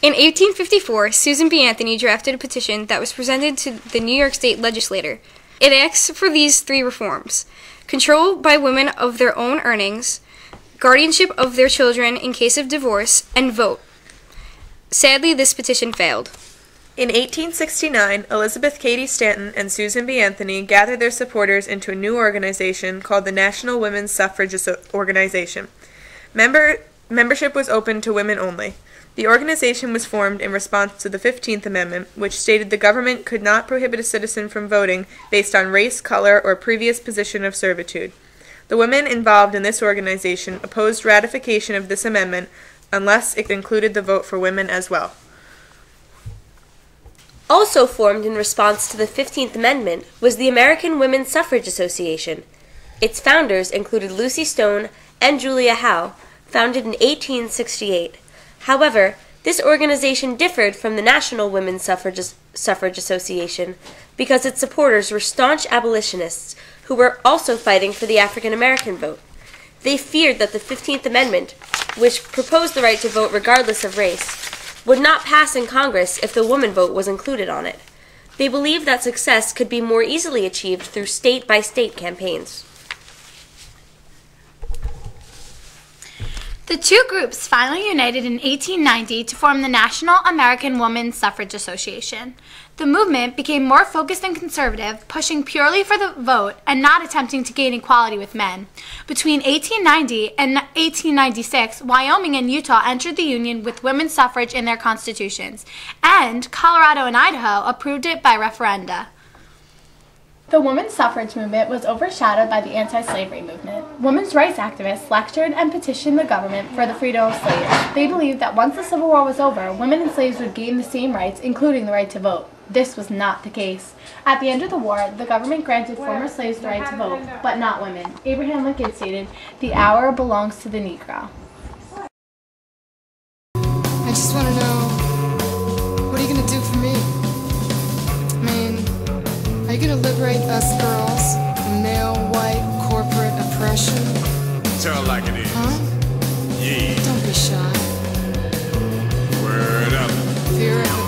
In 1854, Susan B. Anthony drafted a petition that was presented to the New York State Legislature. It asks for these three reforms: control by women of their own earnings, guardianship of their children in case of divorce, and vote. Sadly, this petition failed. In 1869, Elizabeth Cady Stanton and Susan B. Anthony gathered their supporters into a new organization called the National Women's Suffrage Organization. Membership was open to women only. The organization was formed in response to the 15th Amendment, which stated the government could not prohibit a citizen from voting based on race, color, or previous position of servitude. The women involved in this organization opposed ratification of this amendment unless it included the vote for women as well. Also formed in response to the 15th Amendment was the American Women's Suffrage Association. Its founders included Lucy Stone and Julia Howe, founded in 1868. However, this organization differed from the National Women's Suffrage Association because its supporters were staunch abolitionists who were also fighting for the African American vote. They feared that the 15th Amendment, which proposed the right to vote regardless of race, would not pass in Congress if the woman vote was included on it. They believed that success could be more easily achieved through state-by-state campaigns. The two groups finally united in 1890 to form the National American Women's Suffrage Association. The movement became more focused and conservative, pushing purely for the vote and not attempting to gain equality with men. Between 1890 and 1896, Wyoming and Utah entered the Union with women's suffrage in their constitutions, and Colorado and Idaho approved it by referenda. The women's suffrage movement was overshadowed by the anti-slavery movement. Women's rights activists lectured and petitioned the government for the freedom of slaves. They believed that once the Civil War was over, women and slaves would gain the same rights, including the right to vote. This was not the case. At the end of the war, the government granted former slaves the right to vote, but not women. Abraham Lincoln stated, "The hour belongs to the Negro." I just want to know, what are you going to do for me? Are you going to liberate us girls from male, white, corporate oppression? Tell it like it is. Huh? Yeah. Don't be shy. Word up. Fear it.